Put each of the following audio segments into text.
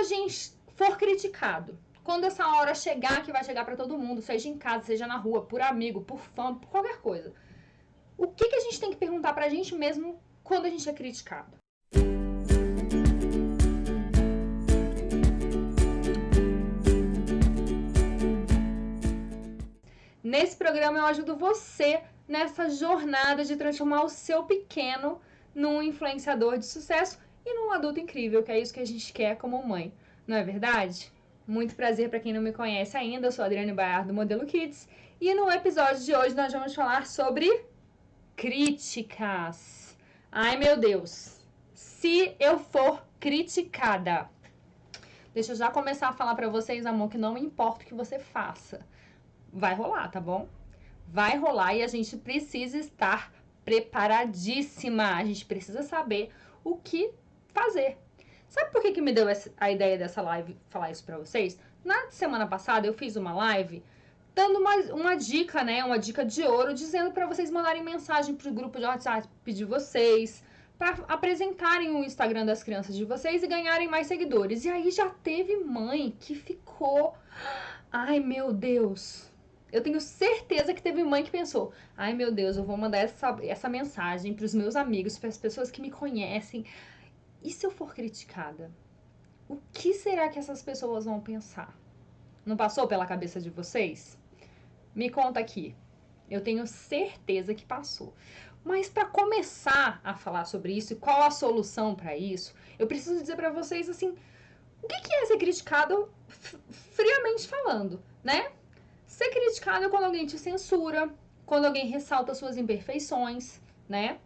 a gente for criticado, quando essa hora chegar, que vai chegar pra todo mundo, seja em casa, seja na rua, por amigo, por fã, por qualquer coisa, o que a gente tem que perguntar pra gente mesmo quando a gente é criticado? Nesse programa eu ajudo você nessa jornada de transformar o seu pequeno num influenciador de sucesso e num adulto incrível, que é isso que a gente quer como mãe, não é verdade? Muito prazer para quem não me conhece ainda, eu sou a Adriane Baiar do Modelo Kids e no episódio de hoje nós vamos falar sobre críticas. Ai meu Deus, se eu for criticada, deixa eu já começar a falar para vocês, amor, que não importa o que você faça, vai rolar, tá bom? Vai rolar e a gente precisa estar preparadíssima. A gente precisa saber o que fazer. Sabe por que me deu a ideia dessa live falar isso pra vocês? Na semana passada eu fiz uma live dando uma dica, né? Uma dica de ouro, dizendo pra vocês mandarem mensagem pro grupo de WhatsApp de vocês, pra apresentarem o Instagram das crianças de vocês e ganharem mais seguidores. E aí já teve mãe que ficou... Ai, meu Deus... Eu tenho certeza que teve mãe que pensou, ai meu Deus, eu vou mandar essa mensagem para os meus amigos, para as pessoas que me conhecem. E se eu for criticada? O que será que essas pessoas vão pensar? Não passou pela cabeça de vocês? Me conta aqui. Eu tenho certeza que passou. Mas para começar a falar sobre isso e qual a solução para isso, eu preciso dizer para vocês assim, o que é ser criticado friamente falando, né? Ser criticado é quando alguém te censura, quando alguém ressalta suas imperfeições, né?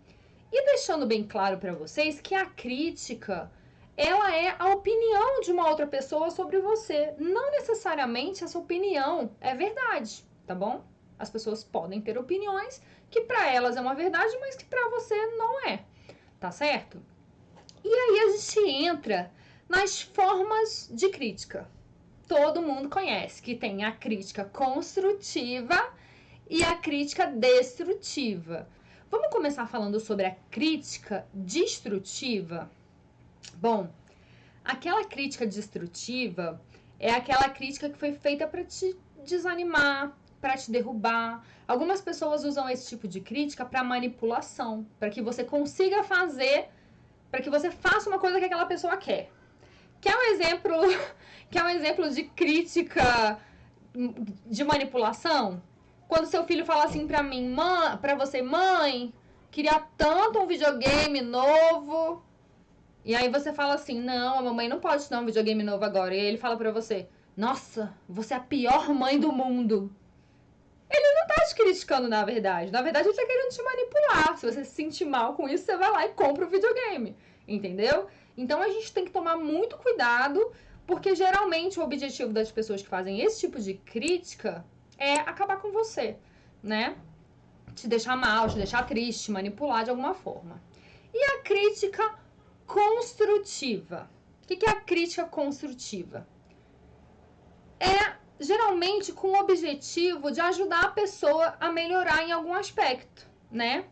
E deixando bem claro para vocês que a crítica, ela é a opinião de uma outra pessoa sobre você. Não necessariamente essa opinião é verdade, tá bom? As pessoas podem ter opiniões que para elas é uma verdade, mas que para você não é, tá certo? E aí a gente entra nas formas de crítica. Todo mundo conhece que tem a crítica construtiva e a crítica destrutiva. Vamos começar falando sobre a crítica destrutiva? Bom, aquela crítica destrutiva é aquela crítica que foi feita para te desanimar, para te derrubar. Algumas pessoas usam esse tipo de crítica para manipulação, para que você consiga fazer, para que você faça uma coisa que aquela pessoa quer. Quer um exemplo de crítica de manipulação? Quando seu filho fala assim pra mim, pra você, mãe, queria tanto um videogame novo. E aí você fala assim, não, a mamãe não pode te dar um videogame novo agora. E aí ele fala pra você, nossa, você é a pior mãe do mundo. Ele não tá te criticando, na verdade. Na verdade, ele tá querendo te manipular. Se você se sentir mal com isso, você vai lá e compra o videogame. Entendeu? Então a gente tem que tomar muito cuidado, porque geralmente o objetivo das pessoas que fazem esse tipo de crítica é acabar com você, né? Te deixar mal, te deixar triste, te manipular de alguma forma. E a crítica construtiva? O que é a crítica construtiva? É geralmente com o objetivo de ajudar a pessoa a melhorar em algum aspecto, né?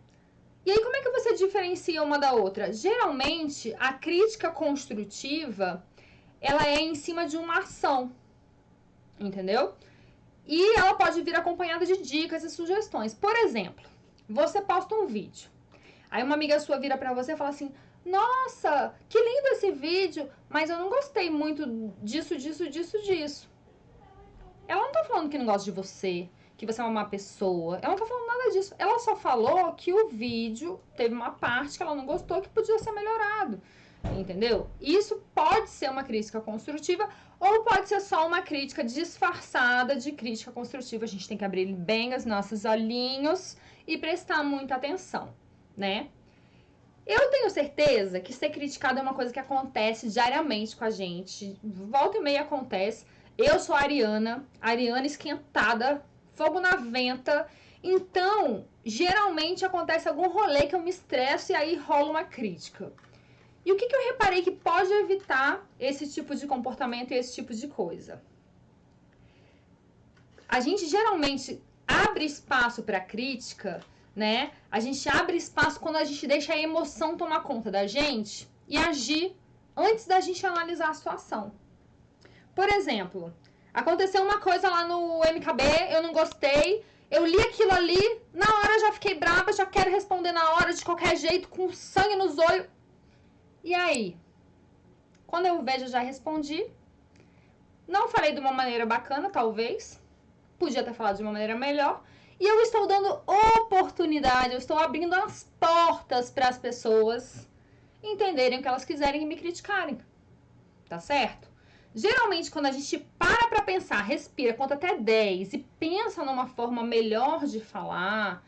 E aí, como é que você diferencia uma da outra? Geralmente, a crítica construtiva, ela é em cima de uma ação, entendeu? E ela pode vir acompanhada de dicas e sugestões. Por exemplo, você posta um vídeo. Aí uma amiga sua vira pra você e fala assim, nossa, que lindo esse vídeo, mas eu não gostei muito disso. Ela não tá falando que não gosta de você, que você é uma má pessoa. Ela não tá falando nada disso. Ela só falou que o vídeo teve uma parte que ela não gostou que podia ser melhorado. Entendeu? Isso pode ser uma crítica construtiva ou pode ser só uma crítica disfarçada de crítica construtiva. A gente tem que abrir bem os nossos olhinhos e prestar muita atenção, né? Eu tenho certeza que ser criticado é uma coisa que acontece diariamente com a gente. Volta e meia acontece. Eu sou a Ariana esquentada, fogo na venta. Então, geralmente acontece algum rolê que eu me estresso e aí rola uma crítica. E o que eu reparei que pode evitar esse tipo de comportamento e esse tipo de coisa? A gente geralmente abre espaço para crítica, né? A gente abre espaço quando a gente deixa a emoção tomar conta da gente e agir antes da gente analisar a situação. Por exemplo, aconteceu uma coisa lá no MKB, eu não gostei, eu li aquilo ali, na hora já fiquei brava, já quero responder na hora, de qualquer jeito, com sangue nos olhos. E aí? Quando eu vejo, eu já respondi. Não falei de uma maneira bacana, talvez. Podia ter falado de uma maneira melhor. E eu estou dando oportunidade, eu estou abrindo as portas para as pessoas entenderem o que elas quiserem e me criticarem. Tá certo? Geralmente, quando a gente para pensar, respira, conta até 10 e pensa numa forma melhor de falar,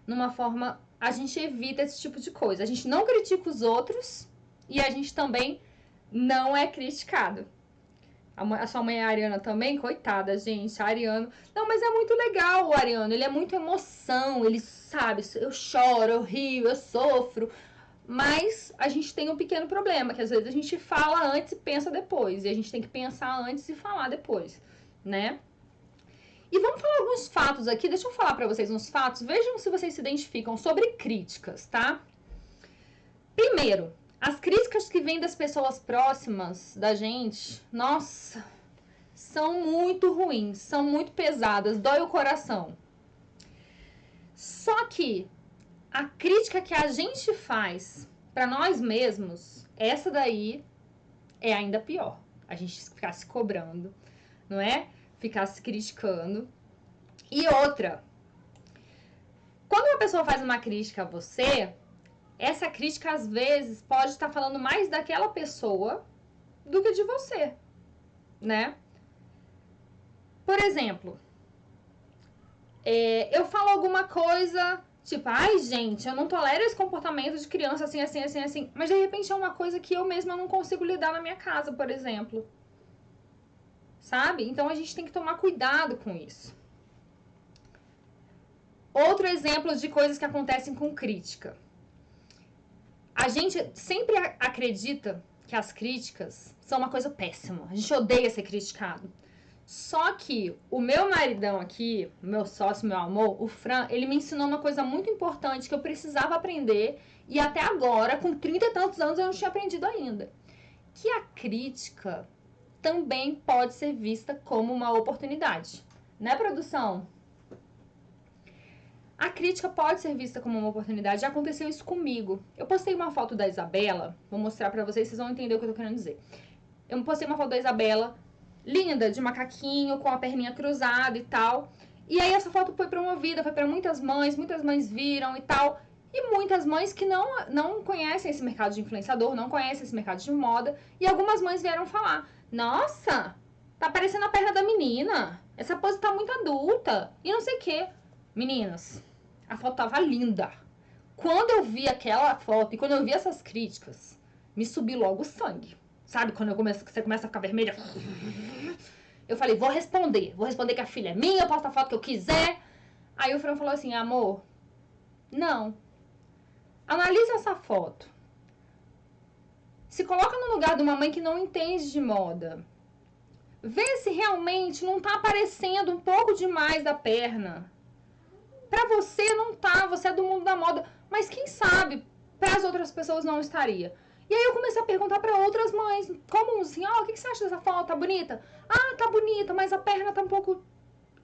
numa forma, a gente evita esse tipo de coisa. A gente não critica os outros e a gente também não é criticado. A sua mãe é a Ariana também? Coitada, gente, a Ariano. Não, mas é muito legal o Ariano, ele é muito emoção, ele sabe, eu choro, eu rio, eu sofro. Mas a gente tem um pequeno problema, que às vezes a gente fala antes e pensa depois. E a gente tem que pensar antes e falar depois, né? E vamos falar alguns fatos aqui. Deixa eu falar pra vocês uns fatos. Vejam se vocês se identificam sobre críticas, tá? Primeiro, as críticas que vêm das pessoas próximas da gente, nossa, são muito ruins, são muito pesadas, dói o coração. Só que a crítica que a gente faz para nós mesmos, essa daí é ainda pior. A gente ficar se cobrando, não é? Ficar se criticando. E outra, quando uma pessoa faz uma crítica a você, essa crítica às vezes pode estar falando mais daquela pessoa do que de você, né? Por exemplo, eu falo alguma coisa, tipo, ai, gente, eu não tolero esse comportamento de criança assim, assim, assim, assim. Mas, de repente, é uma coisa que eu mesma não consigo lidar na minha casa, por exemplo. Sabe? Então, a gente tem que tomar cuidado com isso. Outro exemplo de coisas que acontecem com crítica. A gente sempre acredita que as críticas são uma coisa péssima. A gente odeia ser criticado. Só que o meu maridão aqui, meu sócio, meu amor, o Fran, ele me ensinou uma coisa muito importante que eu precisava aprender e até agora, com 30 e tantos anos, eu não tinha aprendido ainda. Que a crítica também pode ser vista como uma oportunidade. Né, produção? A crítica pode ser vista como uma oportunidade. Já aconteceu isso comigo. Eu postei uma foto da Isabela, vou mostrar pra vocês, vocês vão entender o que eu tô querendo dizer. Eu postei uma foto da Isabela, linda, de macaquinho, com a perninha cruzada e tal. E aí essa foto foi promovida, foi para muitas mães viram e tal. E muitas mães que não conhecem esse mercado de influenciador, não conhecem esse mercado de moda. E algumas mães vieram falar, nossa, tá parecendo a perna da menina. Essa pose tá muito adulta. E não sei o quê. Meninas, a foto tava linda. Quando eu vi aquela foto e quando eu vi essas críticas, me subiu logo o sangue. Sabe, quando você começa a ficar vermelha? Eu falei, vou responder que a filha é minha, eu posto a foto que eu quiser. Aí o Fran falou assim, amor, não. Analisa essa foto. Se coloca no lugar de uma mãe que não entende de moda. Vê se realmente não tá aparecendo um pouco demais da perna. Pra você não tá, você é do mundo da moda. Mas quem sabe, para as outras pessoas não estaria. E aí eu comecei a perguntar para outras mães, como assim, o que você acha dessa foto? Tá bonita? Ah, tá bonita, mas a perna tá um pouco...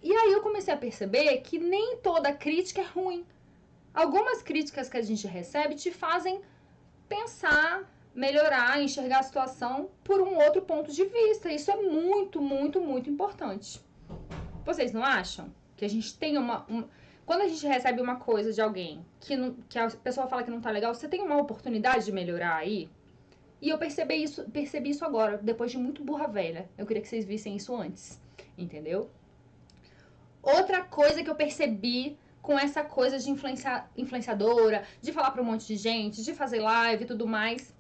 E aí eu comecei a perceber que nem toda crítica é ruim. Algumas críticas que a gente recebe te fazem pensar, melhorar, enxergar a situação por um outro ponto de vista. Isso é muito, muito, muito importante. Vocês não acham? Que a gente tem Quando a gente recebe uma coisa de alguém que a pessoa fala que não tá legal, você tem uma oportunidade de melhorar aí? E eu percebi isso agora, depois de muito burra velha. Eu queria que vocês vissem isso antes, entendeu? Outra coisa que eu percebi com essa coisa de influenciadora, de falar pra um monte de gente, de fazer live e tudo mais,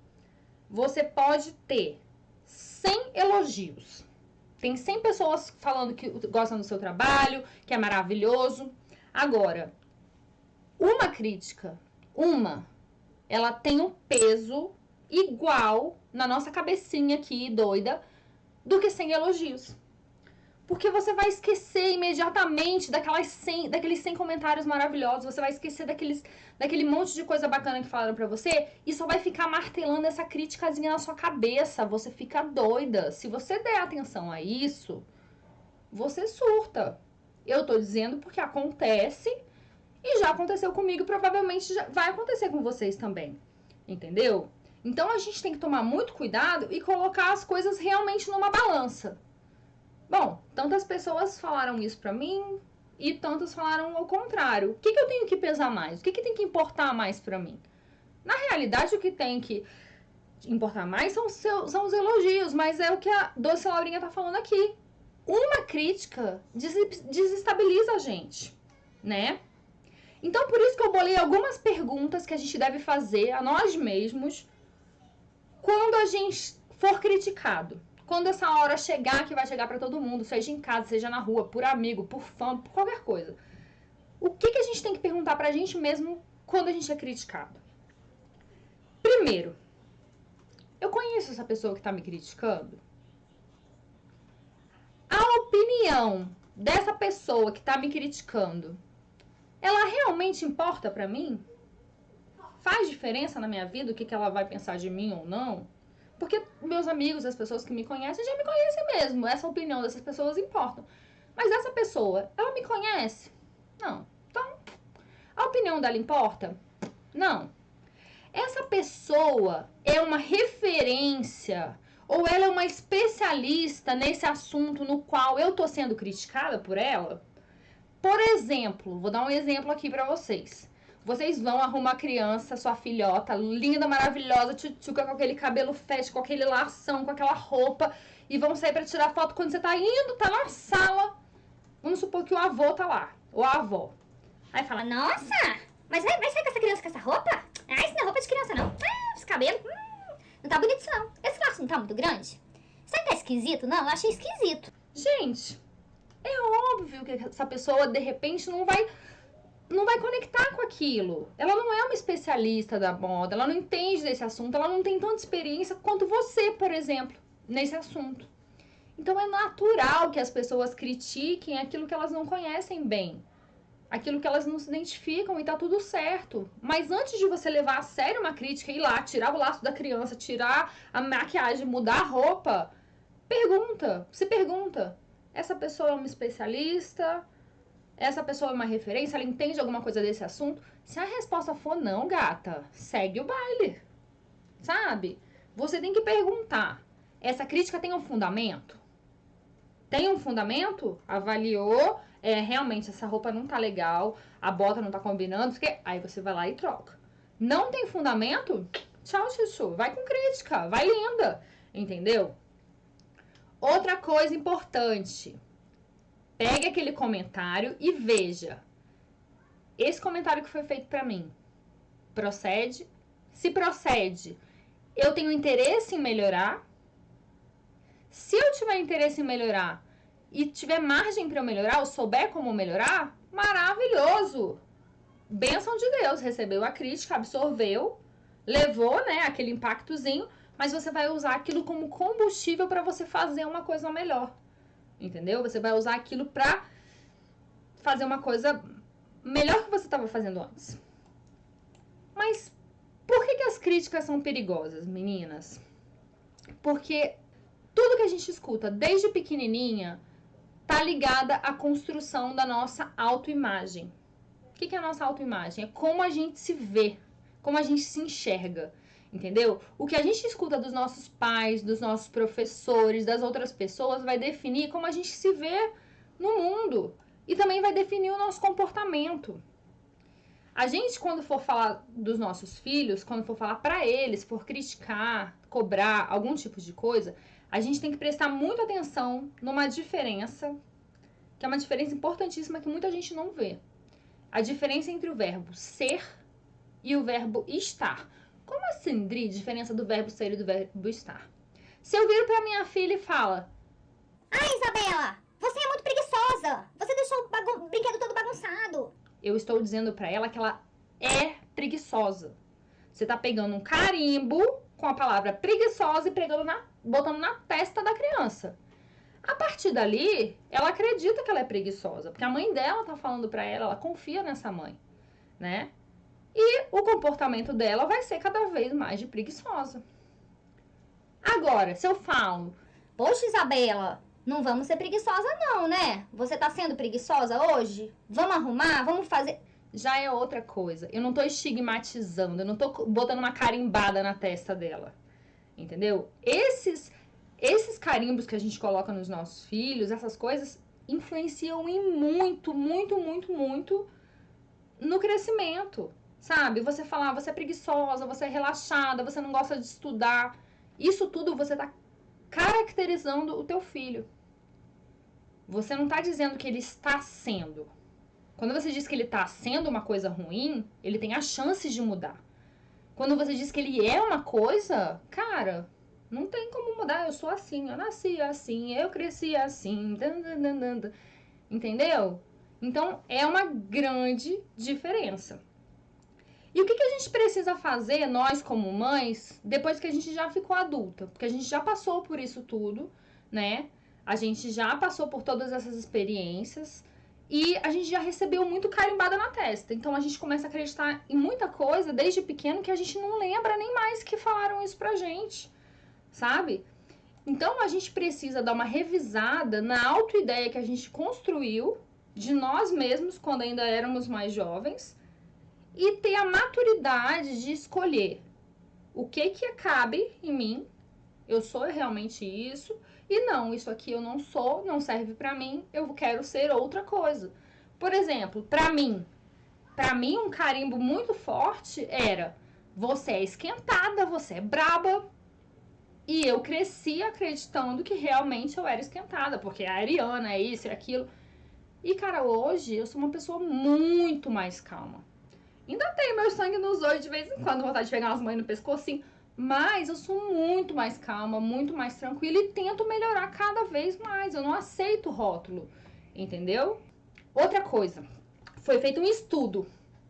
você pode ter 100 elogios. Tem 100 pessoas falando que gostam do seu trabalho, que é maravilhoso. Agora, uma crítica, ela tem um peso igual na nossa cabecinha aqui, doida, do que 100 elogios. Porque você vai esquecer imediatamente daqueles 100 comentários maravilhosos, você vai esquecer daquele monte de coisa bacana que falaram pra você e só vai ficar martelando essa criticazinha na sua cabeça. Você fica doida. Se você der atenção a isso, você surta. Eu tô dizendo porque acontece e já aconteceu comigo, provavelmente já vai acontecer com vocês também. Entendeu? Então a gente tem que tomar muito cuidado e colocar as coisas realmente numa balança. Bom, tantas pessoas falaram isso pra mim e tantas falaram ao contrário. O que eu tenho que pesar mais? O que tem que importar mais pra mim? Na realidade, o que tem que importar mais são os elogios, mas é o que a Doce Laurinha tá falando aqui. Uma crítica desestabiliza a gente, né? Então, por isso que eu bolei algumas perguntas que a gente deve fazer a nós mesmos quando a gente for criticado. Quando essa hora chegar, que vai chegar pra todo mundo, seja em casa, seja na rua, por amigo, por fã, por qualquer coisa. O que a gente tem que perguntar pra gente mesmo quando a gente é criticado? Primeiro, eu conheço essa pessoa que tá me criticando? A opinião dessa pessoa que tá me criticando, ela realmente importa pra mim? Faz diferença na minha vida o que ela vai pensar de mim ou não? Porque meus amigos, as pessoas que me conhecem, já me conhecem mesmo. Essa opinião dessas pessoas importa. Mas essa pessoa, ela me conhece? Não. Então, a opinião dela importa? Não. Essa pessoa é uma referência ou ela é uma especialista nesse assunto no qual eu tô sendo criticada por ela? Por exemplo, vou dar um exemplo aqui pra vocês. Vocês vão arrumar a criança, sua filhota, linda, maravilhosa, tchutchuca, com aquele cabelo fete, com aquele lação, com aquela roupa, e vão sair pra tirar foto quando você tá indo, tá na sala. Vamos supor que o avô tá lá, ou a avó. Aí fala, nossa, mas vai sair com essa criança com essa roupa? Ah, isso não é roupa de criança, não. Ah, esse cabelo, não tá bonito isso, não. Esse laço não tá muito grande? Será que tá esquisito? Não, eu achei esquisito. Gente, é óbvio que essa pessoa, de repente, não vai conectar com aquilo. Ela não é uma especialista da moda, ela não entende desse assunto, ela não tem tanta experiência quanto você, por exemplo, nesse assunto. Então é natural que as pessoas critiquem aquilo que elas não conhecem bem, aquilo que elas não se identificam e tá tudo certo. Mas antes de você levar a sério uma crítica, ir lá, tirar o laço da criança, tirar a maquiagem, mudar a roupa, se pergunta, essa pessoa é uma especialista? Essa pessoa é uma referência? Ela entende alguma coisa desse assunto? Se a resposta for não, gata, segue o baile. Sabe? Você tem que perguntar. Essa crítica tem um fundamento? Tem um fundamento? Avaliou? Realmente, essa roupa não tá legal, a bota não tá combinando, porque aí você vai lá e troca. Não tem fundamento? Tchau, chuchu. Vai com crítica, vai linda. Entendeu? Outra coisa importante. Pegue aquele comentário e veja. Esse comentário que foi feito pra mim procede? Se procede, eu tenho interesse em melhorar? Se eu tiver interesse em melhorar e tiver margem pra eu melhorar, ou souber como melhorar, maravilhoso! Bênção de Deus, recebeu a crítica, absorveu, levou, né, aquele impactozinho, mas você vai usar aquilo como combustível pra você fazer uma coisa melhor. Entendeu? Você vai usar aquilo pra fazer uma coisa melhor que você estava fazendo antes. Mas por que as críticas são perigosas, meninas? Porque tudo que a gente escuta desde pequenininha tá ligada à construção da nossa autoimagem. O que é a nossa autoimagem? É como a gente se vê, como a gente se enxerga. Entendeu? O que a gente escuta dos nossos pais, dos nossos professores, das outras pessoas, vai definir como a gente se vê no mundo. E também vai definir o nosso comportamento. A gente, quando for falar dos nossos filhos, quando for falar pra eles, for criticar, cobrar algum tipo de coisa, a gente tem que prestar muita atenção numa diferença, que é uma diferença importantíssima que muita gente não vê. A diferença entre o verbo ser e o verbo estar. Como assim, Dri, diferença do verbo ser e do verbo estar? Se eu viro pra minha filha e fala... Ai, Isabela, você é muito preguiçosa. Você deixou o brinquedo todo bagunçado. Eu estou dizendo pra ela que ela é preguiçosa. Você tá pegando um carimbo com a palavra preguiçosa e botando na testa da criança. A partir dali, ela acredita que ela é preguiçosa, porque a mãe dela tá falando pra ela, ela confia nessa mãe, né? E o comportamento dela vai ser cada vez mais de preguiçosa. Agora, se eu falo, poxa, Isabela, não vamos ser preguiçosa não, né? Você tá sendo preguiçosa hoje? Vamos arrumar? Vamos fazer... já é outra coisa. Eu não tô estigmatizando, eu não tô botando uma carimbada na testa dela. Entendeu? Esses carimbos que a gente coloca nos nossos filhos, essas coisas, influenciam em muito, muito, muito, muito no crescimento. Sabe? Você falar, você é preguiçosa, você é relaxada, você não gosta de estudar. Isso tudo você tá caracterizando o teu filho. Você não tá dizendo que ele está sendo. Quando você diz que ele está sendo uma coisa ruim, ele tem a chance de mudar. Quando você diz que ele é uma coisa, cara, não tem como mudar. Eu sou assim, eu nasci assim, eu cresci assim. Entendeu? Então, é uma grande diferença. E o que a gente precisa fazer, nós como mães, depois que a gente já ficou adulta? Porque a gente já passou por isso tudo, né? A gente já passou por todas essas experiências e a gente já recebeu muito carimbada na testa. Então a gente começa a acreditar em muita coisa desde pequeno que a gente não lembra nem mais que falaram isso pra gente, sabe? Então a gente precisa dar uma revisada na autoideia que a gente construiu de nós mesmos quando ainda éramos mais jovens e ter a maturidade de escolher o que cabe em mim. Eu sou realmente isso. E não, isso aqui eu não sou, não serve pra mim, eu quero ser outra coisa. Por exemplo, pra mim um carimbo muito forte era: você é esquentada, você é braba. E eu cresci acreditando que realmente eu era esquentada, porque a Ariana é isso e aquilo. E, cara, hoje eu sou uma pessoa muito mais calma. Ainda tenho meu sangue nos olhos de vez em quando, vontade de pegar umas mães no pescocinho. Mas eu sou muito mais calma, muito mais tranquila e tento melhorar cada vez mais. Eu não aceito rótulo, entendeu? Outra coisa, foi feito um estudo.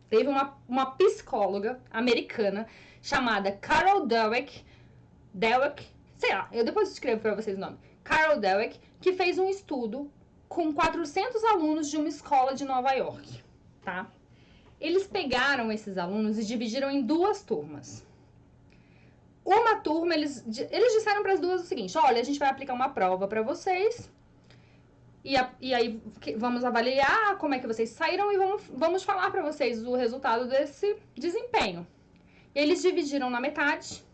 Teve uma psicóloga americana chamada Carol Dweck, sei lá, eu depois escrevo pra vocês o nome. Carol Dweck, que fez um estudo com 400 alunos de uma escola de Nova York, tá? Eles pegaram esses alunos e dividiram em duas turmas. Uma turma, eles disseram para as duas o seguinte: olha, a gente vai aplicar uma prova para vocês e aí vamos avaliar como é que vocês saíram e vamos falar para vocês o resultado desse desempenho. Eles dividiram na metade.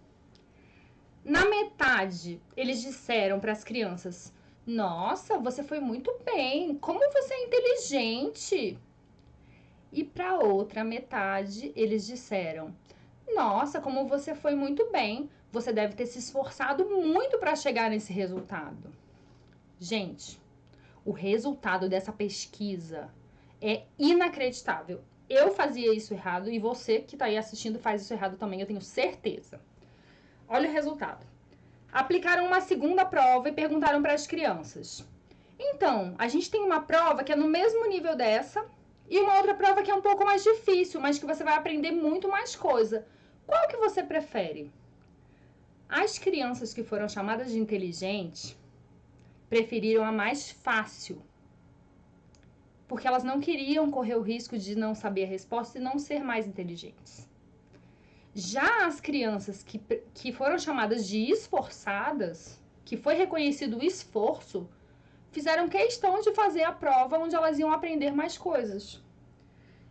Na metade, eles disseram para as crianças: nossa, você foi muito bem, como você é inteligente. E para outra metade, eles disseram: nossa, como você foi muito bem. Você deve ter se esforçado muito para chegar nesse resultado. Gente, o resultado dessa pesquisa é inacreditável. Eu fazia isso errado e você que está aí assistindo faz isso errado também, eu tenho certeza. Olha o resultado. Aplicaram uma segunda prova e perguntaram para as crianças: então, a gente tem uma prova que é no mesmo nível dessa e uma outra prova que é um pouco mais difícil, mas que você vai aprender muito mais coisa. Qual que você prefere? As crianças que foram chamadas de inteligentes preferiram a mais fácil, porque elas não queriam correr o risco de não saber a resposta e não ser mais inteligentes. Já as crianças que foram chamadas de esforçadas, que foi reconhecido o esforço, fizeram questão de fazer a prova onde elas iam aprender mais coisas.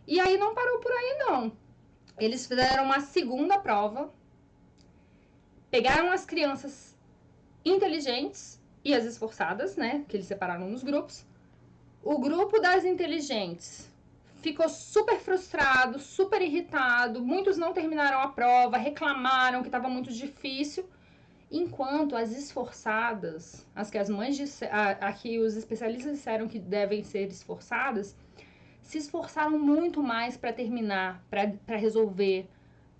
E aí não parou por aí, não. Eles fizeram uma segunda prova, pegaram as crianças inteligentes e as esforçadas, né, que eles separaram nos grupos. O grupo das inteligentes ficou super frustrado, super irritado, muitos não terminaram a prova, reclamaram que estava muito difícil, enquanto as esforçadas, as que as mães aqui os especialistas disseram que devem ser esforçadas, se esforçaram muito mais para terminar, para resolver,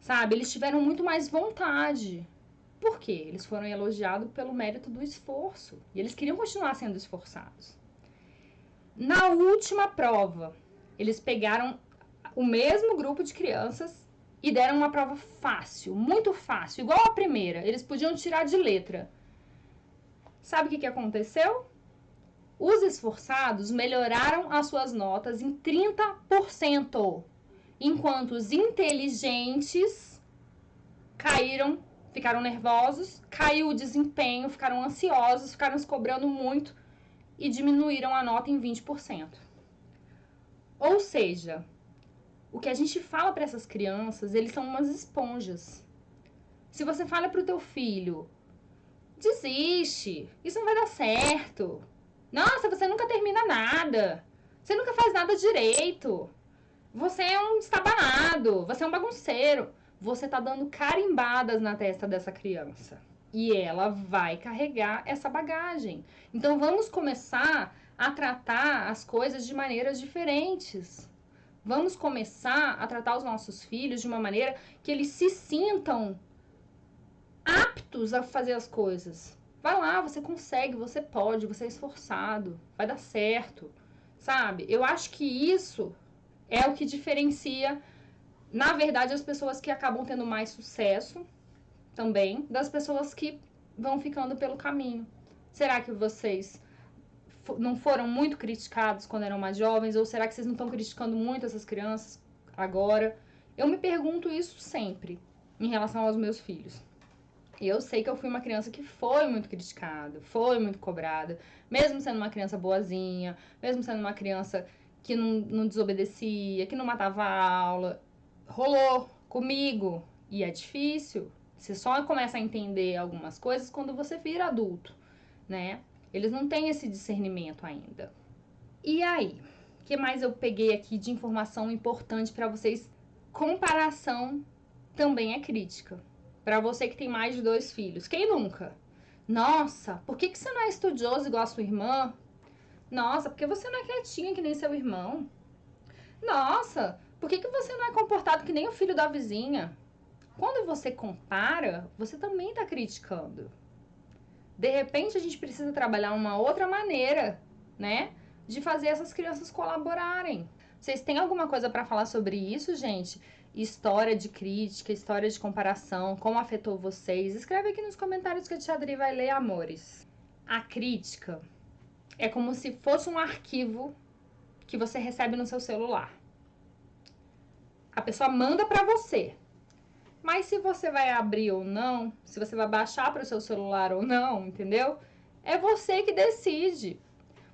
sabe? Eles tiveram muito mais vontade. Por quê? Eles foram elogiados pelo mérito do esforço. E eles queriam continuar sendo esforçados. Na última prova, eles pegaram o mesmo grupo de crianças e deram uma prova fácil, muito fácil, igual a primeira. Eles podiam tirar de letra. Sabe o que aconteceu? Os esforçados melhoraram as suas notas em 30%, enquanto os inteligentes caíram, ficaram nervosos, caiu o desempenho, ficaram ansiosos, ficaram se cobrando muito e diminuíram a nota em 20%. Ou seja, o que a gente fala para essas crianças, eles são umas esponjas. Se você fala para o teu filho, desiste, isso não vai dar certo. Nossa, você nunca termina nada. Você nunca faz nada direito. Você é um estabanado, você é um bagunceiro. Você tá dando carimbadas na testa dessa criança. E ela vai carregar essa bagagem. Então vamos começar a tratar as coisas de maneiras diferentes. Vamos começar a tratar os nossos filhos de uma maneira que eles se sintam aptos a fazer as coisas. Vai lá, você consegue, você pode, você é esforçado, vai dar certo, sabe? Eu acho que isso é o que diferencia, na verdade, as pessoas que acabam tendo mais sucesso também, das pessoas que vão ficando pelo caminho. Será que vocês não foram muito criticados quando eram mais jovens? Ou será que vocês não estão criticando muito essas crianças agora? Eu me pergunto isso sempre em relação aos meus filhos. E eu sei que eu fui uma criança que foi muito criticada, foi muito cobrada, mesmo sendo uma criança boazinha, mesmo sendo uma criança que não desobedecia, que não matava a aula. Rolou comigo e é difícil. Você só começa a entender algumas coisas quando você vira adulto, né? Eles não têm esse discernimento ainda. E aí? O que mais eu peguei aqui de informação importante para vocês? Comparação também é crítica. Para você que tem mais de 2 filhos. Quem nunca? Nossa, por que você não é estudioso igual a sua irmã? Nossa, porque você não é quietinha que nem seu irmão? Nossa, por que você não é comportado que nem o filho da vizinha? Quando você compara, você também está criticando. De repente, a gente precisa trabalhar uma outra maneira, né? De fazer essas crianças colaborarem. Vocês têm alguma coisa para falar sobre isso, gente? História de crítica, história de comparação, como afetou vocês? Escreve aqui nos comentários que a Tia Adri vai ler, amores. A crítica é como se fosse um arquivo que você recebe no seu celular. A pessoa manda para você. Mas se você vai abrir ou não, se você vai baixar para o seu celular ou não, entendeu? É você que decide.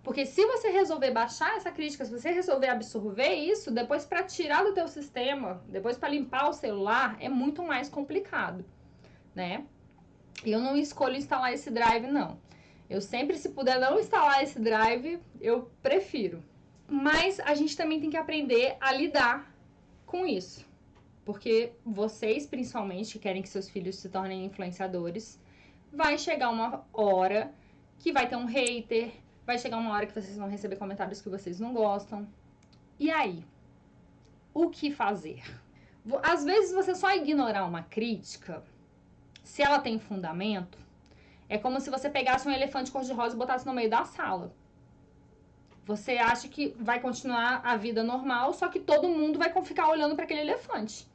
Porque se você resolver baixar essa crítica, se você resolver absorver isso, depois para tirar do teu sistema, depois para limpar o celular, é muito mais complicado, né? E eu não escolho instalar esse drive, não. Eu sempre, se puder não instalar esse drive, eu prefiro. Mas a gente também tem que aprender a lidar com isso. Porque vocês, principalmente, que querem que seus filhos se tornem influenciadores, vai chegar uma hora que vai ter um hater, vai chegar uma hora que vocês vão receber comentários que vocês não gostam. E aí? O que fazer? Às vezes, você só ignorar uma crítica, se ela tem fundamento, é como se você pegasse um elefante cor-de-rosa e botasse no meio da sala. Você acha que vai continuar a vida normal, só que todo mundo vai ficar olhando para aquele elefante.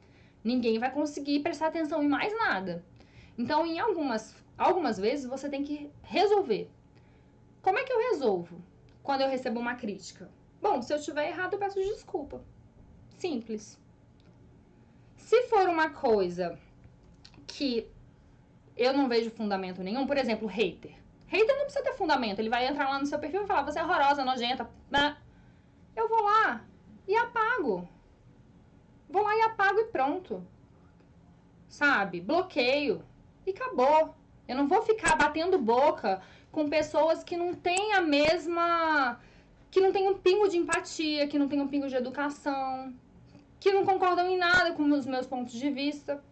Ninguém vai conseguir prestar atenção em mais nada. Então, em algumas vezes, você tem que resolver. Como é que eu resolvo quando eu recebo uma crítica? Bom, se eu estiver errado, eu peço desculpa. Simples. Se for uma coisa que eu não vejo fundamento nenhum, por exemplo, hater. Hater não precisa ter fundamento. Ele vai entrar lá no seu perfil e falar, você é horrorosa, nojenta. Eu vou lá e apago. Vou lá e apago e pronto. Sabe? Bloqueio. E acabou. Eu não vou ficar batendo boca com pessoas que não têm a mesma... que não têm um pingo de empatia, que não têm um pingo de educação, que não concordam em nada com os meus pontos de vista.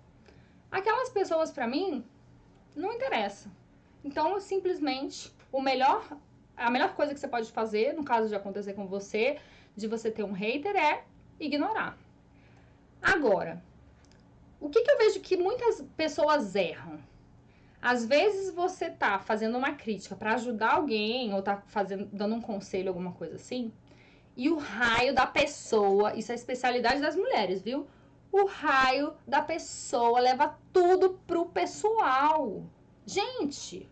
Aquelas pessoas, pra mim, não interessa. Então, simplesmente, a melhor coisa que você pode fazer, no caso de acontecer com você, de você ter um hater, é ignorar. Agora, o que eu vejo que muitas pessoas erram? Às vezes você tá fazendo uma crítica para ajudar alguém, ou tá dando um conselho, alguma coisa assim, e o raio da pessoa, isso é a especialidade das mulheres, viu? O raio da pessoa leva tudo pro pessoal. Gente,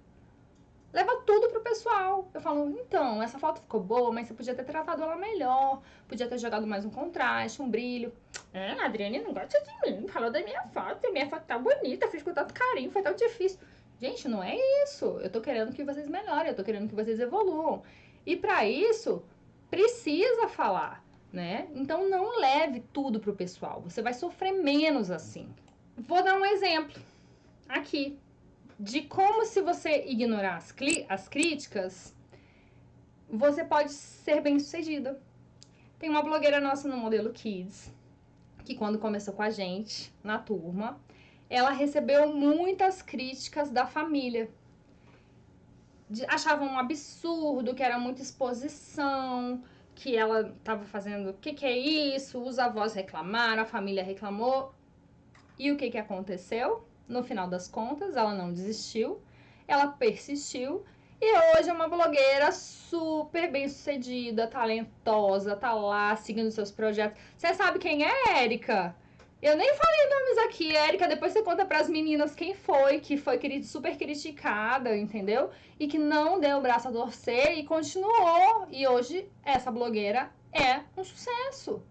leva tudo pro pessoal. pessoal. Eu falo, então, essa foto ficou boa, mas você podia ter tratado ela melhor, podia ter jogado mais um contraste, um brilho. A Adriane não gosta de mim, falou da minha foto tá bonita, fiz com tanto carinho, foi tão difícil. Gente, não é isso. Eu tô querendo que vocês melhorem, eu tô querendo que vocês evoluam. E pra isso, precisa falar, né? Então não leve tudo pro pessoal, você vai sofrer menos assim. Vou dar um exemplo aqui de como, se você ignorar as críticas, você pode ser bem-sucedida. Tem uma blogueira nossa no Modelo Kids, que quando começou com a gente, na turma, ela recebeu muitas críticas da família. Achavam um absurdo, que era muita exposição, que ela estava fazendo, o que é isso? Os avós reclamaram, a família reclamou. E o que aconteceu? No final das contas, ela não desistiu, ela persistiu e hoje é uma blogueira super bem-sucedida, talentosa, tá lá seguindo seus projetos. Você sabe quem é, Érica? Eu nem falei nomes aqui, Érica, depois você conta pras meninas quem foi, que foi super criticada, entendeu? E que não deu o braço a torcer e continuou. E hoje essa blogueira é um sucesso.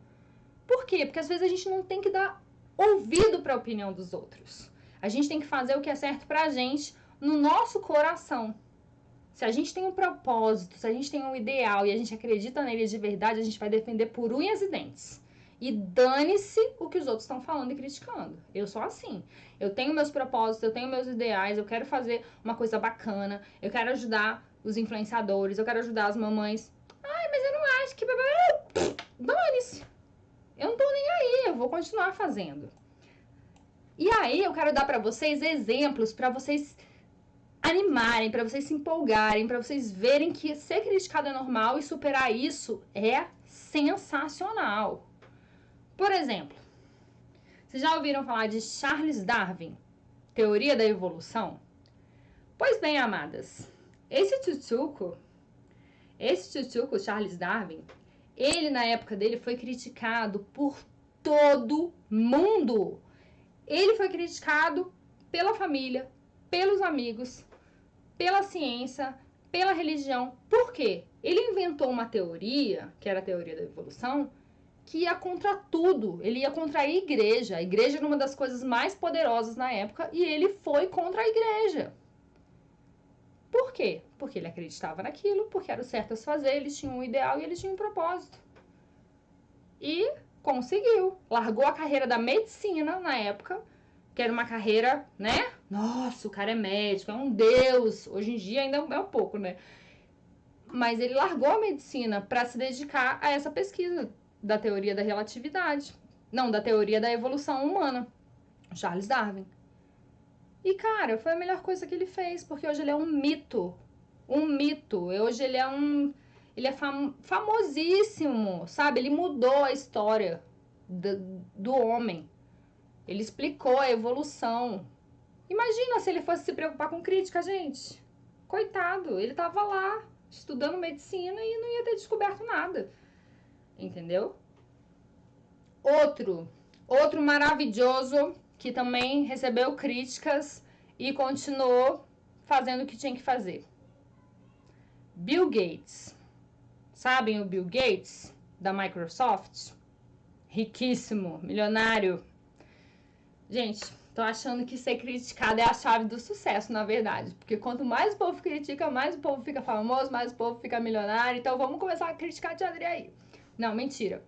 Por quê? Porque às vezes a gente não tem que dar ouvido para a opinião dos outros. A gente tem que fazer o que é certo pra gente no nosso coração. Se a gente tem um propósito, se a gente tem um ideal e a gente acredita nele de verdade, a gente vai defender por unhas e dentes. E dane-se o que os outros estão falando e criticando. Eu sou assim. Eu tenho meus propósitos, eu tenho meus ideais, eu quero fazer uma coisa bacana, eu quero ajudar os influenciadores, eu quero ajudar as mamães. Ai, mas eu não acho que... Dane-se. Eu não tô nem aí, eu vou continuar fazendo. E aí eu quero dar pra vocês exemplos pra vocês animarem, pra vocês se empolgarem, pra vocês verem que ser criticado é normal e superar isso é sensacional. Por exemplo, vocês já ouviram falar de Charles Darwin, teoria da evolução? Pois bem, amadas, esse tchutchuco, Charles Darwin, ele na época dele foi criticado por todo mundo. Ele foi criticado pela família, pelos amigos, pela ciência, pela religião. Por quê? Ele inventou uma teoria, que era a teoria da evolução, que ia contra tudo. Ele ia contra a igreja. A igreja era uma das coisas mais poderosas na época e ele foi contra a igreja. Por quê? Porque ele acreditava naquilo, porque era o certo a se fazer, ele tinha um ideal e ele tinha um propósito. E conseguiu. Largou a carreira da medicina na época, que era uma carreira, né? Nossa, o cara é médico, é um deus. Hoje em dia ainda é um pouco, né? Mas ele largou a medicina para se dedicar a essa pesquisa da teoria da relatividade. Não, da teoria da evolução humana. Charles Darwin. E, cara, foi a melhor coisa que ele fez, porque hoje ele é um mito. Um mito. Hoje ele é Ele é famosíssimo, sabe? Ele mudou a história do homem. Ele explicou a evolução. Imagina se ele fosse se preocupar com crítica, gente. Coitado, ele tava lá estudando medicina e não ia ter descoberto nada. Entendeu? Outro maravilhoso que também recebeu críticas e continuou fazendo o que tinha que fazer. Bill Gates. Sabem o Bill Gates, da Microsoft? Riquíssimo, milionário. Gente, tô achando que ser criticado é a chave do sucesso, na verdade. Porque quanto mais o povo critica, mais o povo fica famoso, mais o povo fica milionário. Então vamos começar a criticar a Tia Adri aí. Não, mentira.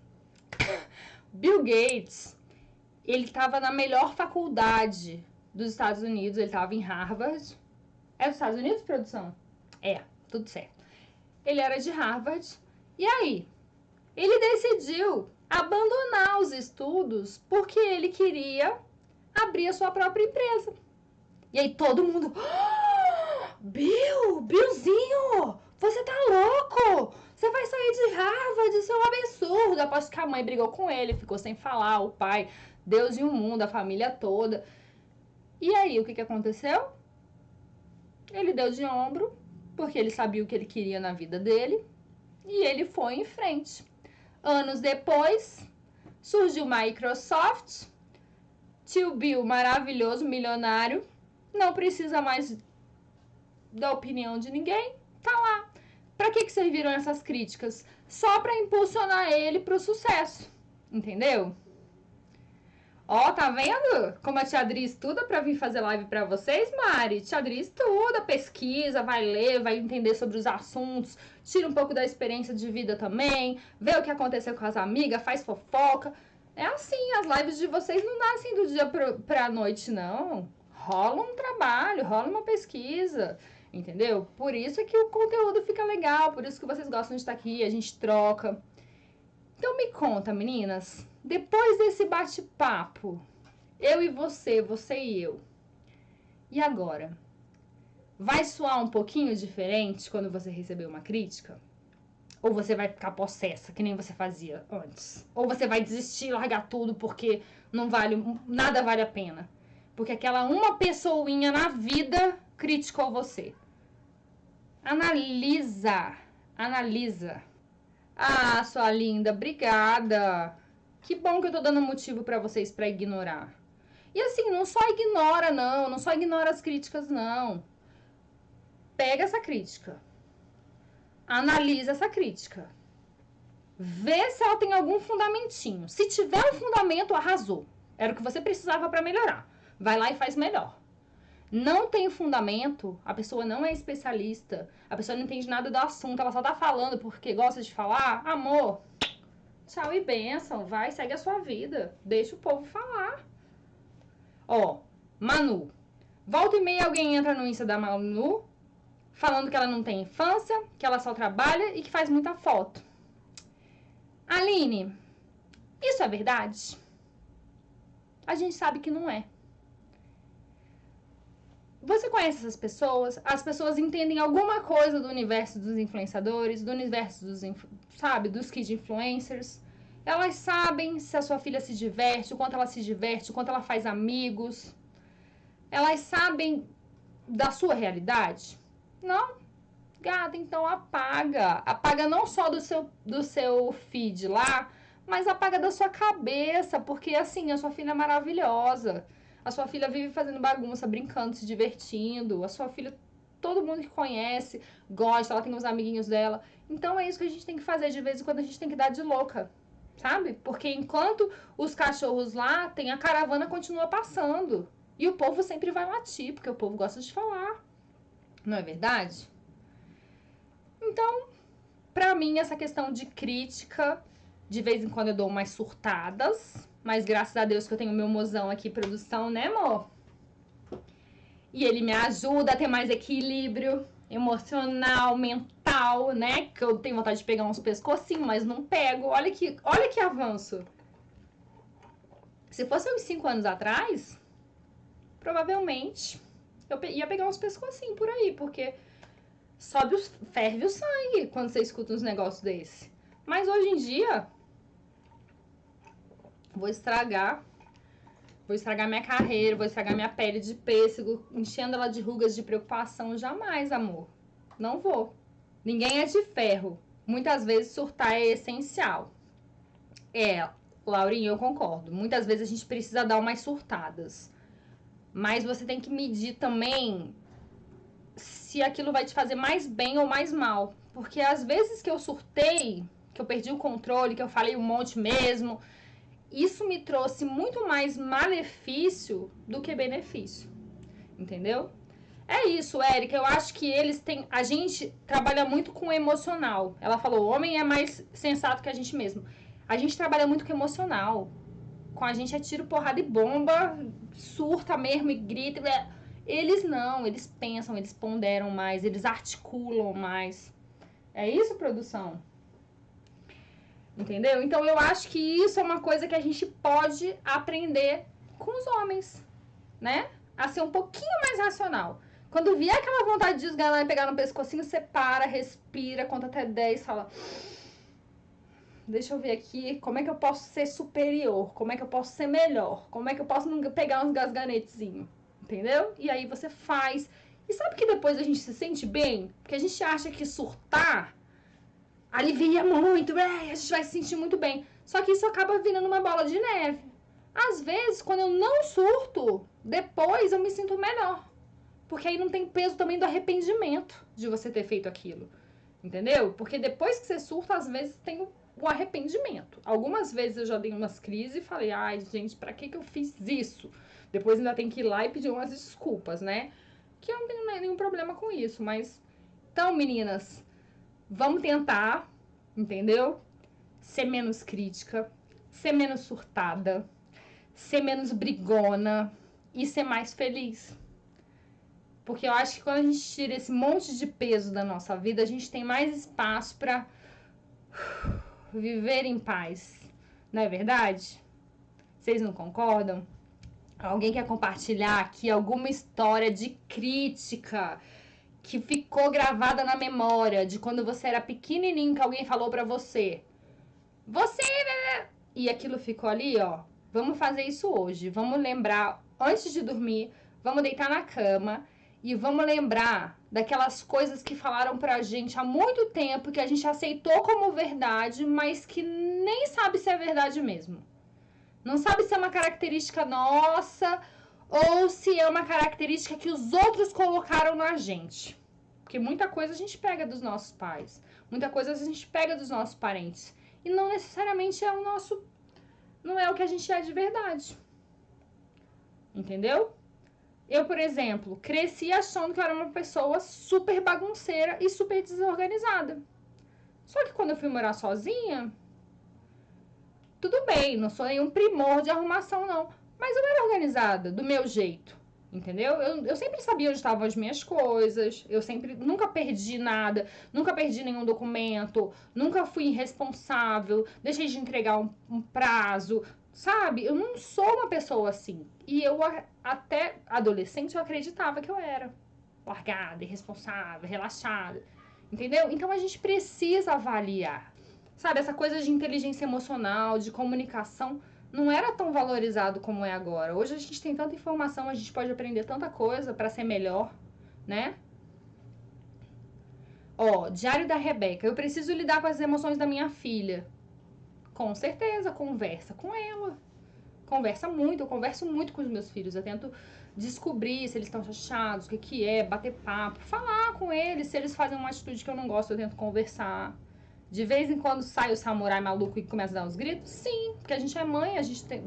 Bill Gates, ele tava na melhor faculdade dos Estados Unidos, ele tava em Harvard. É dos Estados Unidos, produção? É, tudo certo. Ele era de Harvard. E aí? Ele decidiu abandonar os estudos porque ele queria abrir a sua própria empresa. E aí todo mundo... Oh, Billzinho, você tá louco? Você vai sair de Harvard, isso é um absurdo. Aposto que a mãe brigou com ele, ficou sem falar, o pai, Deus e o mundo, a família toda. E aí, o que aconteceu? Ele deu de ombro, porque ele sabia o que ele queria na vida dele, e ele foi em frente. Anos depois, surgiu Microsoft, tio Bill maravilhoso, milionário, não precisa mais da opinião de ninguém, tá lá, que serviram essas críticas? Só pra impulsionar ele pro sucesso, entendeu? Ó, tá vendo como a Tia Dri estuda pra vir fazer live pra vocês, Mari? Tia Dri estuda, pesquisa, vai ler, vai entender sobre os assuntos, tira um pouco da experiência de vida também, vê o que aconteceu com as amigas, faz fofoca. É assim, as lives de vocês não nascem do dia pra noite, não. Rola um trabalho, rola uma pesquisa, entendeu? Por isso é que o conteúdo fica legal, por isso que vocês gostam de estar aqui, a gente troca. Então me conta, meninas, depois desse bate-papo, eu e você e eu, e agora? Vai soar um pouquinho diferente quando você receber uma crítica? Ou você vai ficar possessa, que nem você fazia antes? Ou você vai desistir, largar tudo porque nada vale a pena? Porque aquela uma pessoinha na vida criticou você. Analisa. Ah, sua linda, obrigada. Que bom que eu tô dando motivo pra vocês pra ignorar. E assim, não só ignora, não só ignora as críticas, não. Pega essa crítica. Analisa essa crítica. Vê se ela tem algum fundamentinho. Se tiver um fundamento, arrasou. Era o que você precisava pra melhorar. Vai lá e faz melhor. Não tem fundamento, a pessoa não é especialista, a pessoa não entende nada do assunto, ela só tá falando porque gosta de falar, amor, tchau e bênção, vai, segue a sua vida, deixa o povo falar. Ó, Manu, volta e meia alguém entra no Insta da Manu, falando que ela não tem infância, que ela só trabalha e que faz muita foto. Aline, isso é verdade? A gente sabe que não é. Você conhece essas pessoas? As pessoas entendem alguma coisa do universo dos influenciadores, do universo dos kid influencers. Elas sabem se a sua filha se diverte, o quanto ela se diverte, o quanto ela faz amigos. Elas sabem da sua realidade? Não? Gata, então apaga. Apaga não só do seu feed lá, mas apaga da sua cabeça, porque assim, a sua filha é maravilhosa. A sua filha vive fazendo bagunça, brincando, se divertindo. A sua filha, todo mundo que conhece, gosta, ela tem os amiguinhos dela. Então é isso que a gente tem que fazer. De vez em quando a gente tem que dar de louca, sabe? Porque enquanto os cachorros lá tem, a caravana continua passando. E o povo sempre vai latir, porque o povo gosta de falar. Não é verdade? Então, pra mim, essa questão de crítica, de vez em quando eu dou umas surtadas. Mas graças a Deus que eu tenho meu mozão aqui, produção, né, amor? E ele me ajuda a ter mais equilíbrio emocional, mental, né? Que eu tenho vontade de pegar uns pescocinhos, mas não pego. Olha que avanço. Se fosse uns 5 anos atrás, provavelmente eu ia pegar uns pescocinhos por aí, porque ferve o sangue quando você escuta uns negócios desse. Mas hoje em dia, vou estragar minha carreira, vou estragar minha pele de pêssego, enchendo ela de rugas de preocupação. Jamais, amor. Não vou. Ninguém é de ferro. Muitas vezes surtar é essencial. Laurinha, eu concordo. Muitas vezes a gente precisa dar umas surtadas. Mas você tem que medir também se aquilo vai te fazer mais bem ou mais mal. Porque às vezes que eu surtei, que eu perdi o controle, que eu falei um monte mesmo, isso me trouxe muito mais malefício do que benefício. Entendeu? É isso, Érica. Eu acho que a gente trabalha muito com o emocional. Ela falou, o homem é mais sensato que a gente mesmo. A gente trabalha muito com o emocional. Com a gente é tiro, porrada e bomba, surta mesmo e grita. Eles não, eles pensam, eles ponderam mais, eles articulam mais. É isso, produção? Entendeu? Então eu acho que isso é uma coisa que a gente pode aprender com os homens, né? A ser um pouquinho mais racional. Quando vier aquela vontade de esganar e pegar no pescocinho, você para, respira, conta até 10, fala... Deixa eu ver aqui, como é que eu posso ser superior? Como é que eu posso ser melhor? Como é que eu posso pegar uns gasganetezinhos? Entendeu? E aí você faz. E sabe que depois a gente se sente bem? Porque a gente acha que surtar alivia muito, a gente vai se sentir muito bem. Só que isso acaba virando uma bola de neve. Às vezes, quando eu não surto, depois eu me sinto melhor. Porque aí não tem peso também do arrependimento de você ter feito aquilo. Entendeu? Porque depois que você surta, às vezes tem o arrependimento. Algumas vezes eu já dei umas crises e falei, ai, gente, pra que eu fiz isso? Depois ainda tem que ir lá e pedir umas desculpas, né? Que eu não tenho nenhum problema com isso, mas... Então, meninas, vamos tentar, entendeu? Ser menos crítica, ser menos surtada, ser menos brigona e ser mais feliz. Porque eu acho que quando a gente tira esse monte de peso da nossa vida, a gente tem mais espaço pra viver em paz. Não é verdade? Vocês não concordam? Alguém quer compartilhar aqui alguma história de crítica que ficou gravada na memória de quando você era pequenininho que alguém falou pra você? Você... E aquilo ficou ali, ó. Vamos fazer isso hoje. Vamos lembrar antes de dormir. Vamos deitar na cama. E vamos lembrar daquelas coisas que falaram pra gente há muito tempo, que a gente aceitou como verdade, mas que nem sabe se é verdade mesmo. Não sabe se é uma característica nossa ou se é uma característica que os outros colocaram na gente. Porque muita coisa a gente pega dos nossos pais. Muita coisa a gente pega dos nossos parentes. E não necessariamente é o nosso... Não é o que a gente é de verdade. Entendeu? Eu, por exemplo, cresci achando que eu era uma pessoa super bagunceira e super desorganizada. Só que quando eu fui morar sozinha, tudo bem, não sou nenhum primor de arrumação, não. Mas eu era organizada, do meu jeito, entendeu? Eu sempre sabia onde estavam as minhas coisas, eu sempre, nunca perdi nada, nunca perdi nenhum documento, nunca fui irresponsável, deixei de entregar um prazo, sabe? Eu não sou uma pessoa assim. E eu, até adolescente, eu acreditava que eu era largada, irresponsável, relaxada, entendeu? Então a gente precisa avaliar. Sabe, essa coisa de inteligência emocional, de comunicação, não era tão valorizado como é agora. Hoje a gente tem tanta informação, a gente pode aprender tanta coisa para ser melhor, né? Ó, Diário da Rebeca. Eu preciso lidar com as emoções da minha filha. Com certeza, conversa com ela. Conversa muito, eu converso muito com os meus filhos. Eu tento descobrir se eles estão chateados, o que é, bater papo, falar com eles. Se eles fazem uma atitude que eu não gosto, eu tento conversar. De vez em quando sai o samurai maluco e começa a dar uns gritos? Sim, porque a gente é mãe, a gente tem,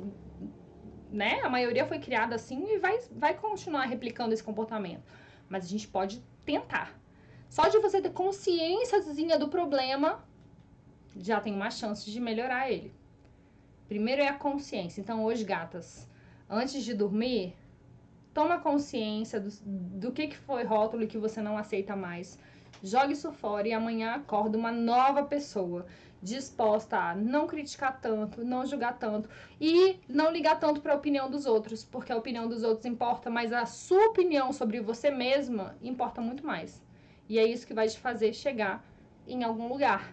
né? A maioria foi criada assim e vai continuar replicando esse comportamento. Mas a gente pode tentar. Só de você ter consciênciazinha do problema, já tem uma chance de melhorar ele. Primeiro é a consciência. Então hoje, gatas, antes de dormir, toma consciência do que foi rótulo e que você não aceita mais. Jogue isso fora e amanhã acorda uma nova pessoa, disposta a não criticar tanto, não julgar tanto e não ligar tanto para a opinião dos outros, porque a opinião dos outros importa, mas a sua opinião sobre você mesma importa muito mais. E é isso que vai te fazer chegar em algum lugar.